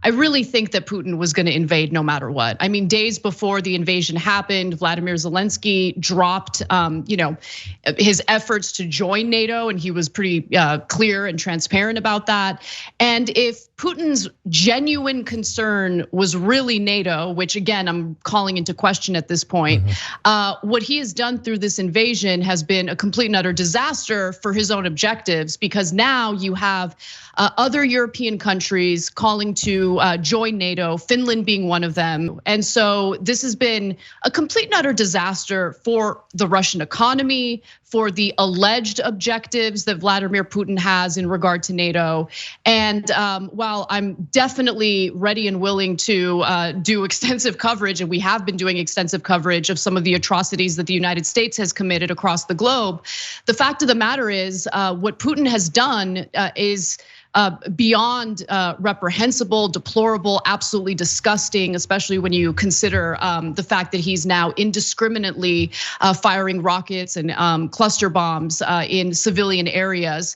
I really think that Putin was going to invade no matter what. I mean, days before the invasion happened, Vladimir Zelensky dropped, his efforts to join NATO, and he was pretty clear and transparent about that. And if Putin's genuine concern was really NATO, which again, I'm calling into question at this point, what he has done through this invasion has been a complete and utter disaster for his own objectives, because now you have other European countries calling to join NATO, Finland being one of them. And so this has been a complete and utter disaster for the Russian economy, for the alleged objectives that Vladimir Putin has in regard to NATO. And while I'm definitely ready and willing to do extensive coverage, and we have been doing extensive coverage of some of the atrocities that the United States has committed across the globe, the fact of the matter is what Putin has done is beyond reprehensible, deplorable, absolutely disgusting, especially when you consider the fact that he's now indiscriminately firing rockets and cluster bombs in civilian areas.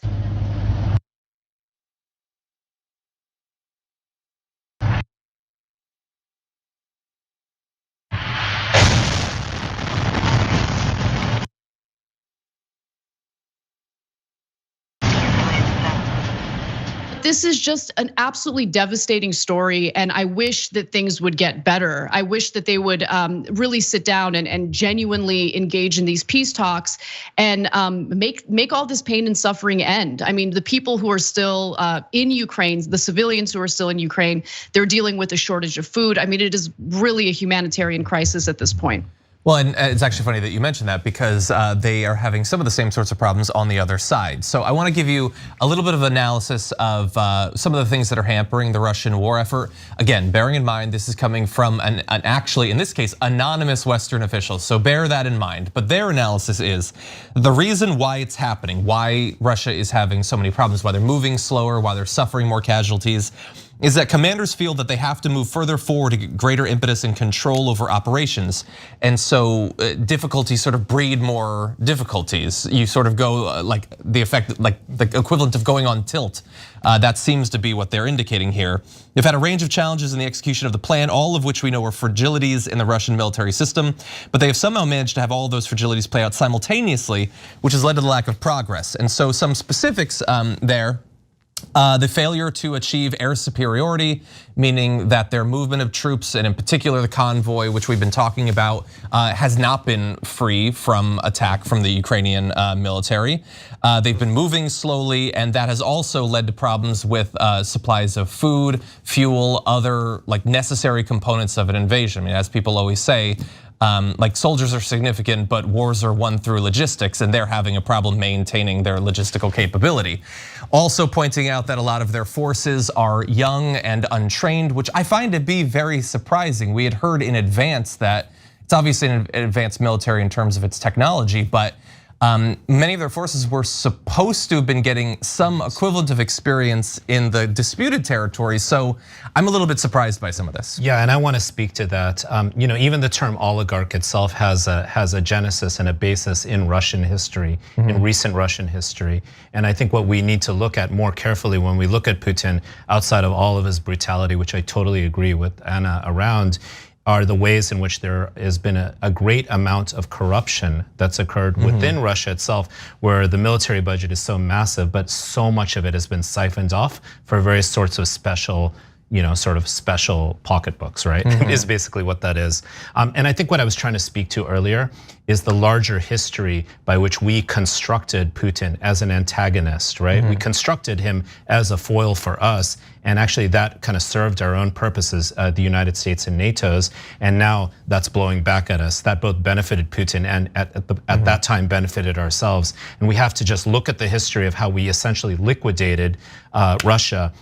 This is just an absolutely devastating story, and I wish that things would get better. I wish that they would really sit down and genuinely engage in these peace talks and make all this pain and suffering end. I mean, the people who are still in Ukraine, the civilians who are still in Ukraine, they're dealing with a shortage of food. I mean, it is really a humanitarian crisis at this point. Well, and it's actually funny that you mentioned that, because they are having some of the same sorts of problems on the other side. So I want to give you a little bit of analysis of some of the things that are hampering the Russian war effort. Again, bearing in mind, this is coming from an actually, in this case, anonymous Western official. So bear that in mind. But their analysis is the reason why it's happening, why Russia is having so many problems, why they're moving slower, why they're suffering more casualties, is that commanders feel that they have to move further forward to get greater impetus and control over operations. And so difficulties sort of breed more difficulties. You sort of go like the effect, like the equivalent of going on tilt. That seems to be what they're indicating here. They've had a range of challenges in the execution of the plan, all of which we know are fragilities in the Russian military system, but they have somehow managed to have all of those fragilities play out simultaneously, which has led to the lack of progress. And so some specifics there. The failure to achieve air superiority, meaning that their movement of troops, and in particular the convoy, which we've been talking about, has not been free from attack from the Ukrainian military. They've been moving slowly, and that has also led to problems with supplies of food, fuel, other like necessary components of an invasion. I mean, as people always say, like soldiers are significant, but wars are won through logistics, and they're having a problem maintaining their logistical capability. Also pointing out that a lot of their forces are young and untrained, which I find to be very surprising. We had heard in advance that it's obviously an advanced military in terms of its technology, but many of their forces were supposed to have been getting some equivalent of experience in the disputed territories. So I'm a little bit surprised by some of this. Yeah, and I want to speak to that. Even the term oligarch itself has a genesis and a basis in Russian history, in recent Russian history. And I think what we need to look at more carefully when we look at Putin, outside of all of his brutality, which I totally agree with Anna around, are the ways in which there has been a great amount of corruption that's occurred within Russia itself, where the military budget is so massive, but so much of it has been siphoned off for various sorts of special, sort of special pocketbooks, right? Is basically what that is. And I think what I was trying to speak to earlier is the larger history by which we constructed Putin as an antagonist, right? We constructed him as a foil for us, and actually that kind of served our own purposes, the United States and NATO's, and now that's blowing back at us. That both benefited Putin and at that time benefited ourselves. And we have to just look at the history of how we essentially liquidated Russia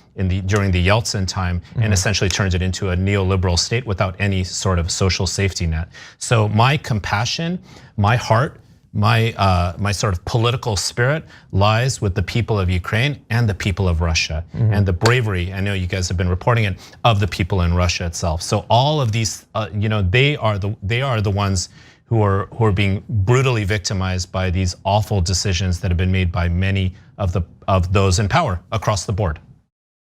during the Yeltsin time and essentially turned it into a neoliberal state without any sort of social safety net. So my compassion, my heart, my sort of political spirit lies with the people of Ukraine and the people of Russia and the bravery, I know you guys have been reporting it, of the people in Russia itself. So all of these, they are the ones who are being brutally victimized by these awful decisions that have been made by many of those in power across the board.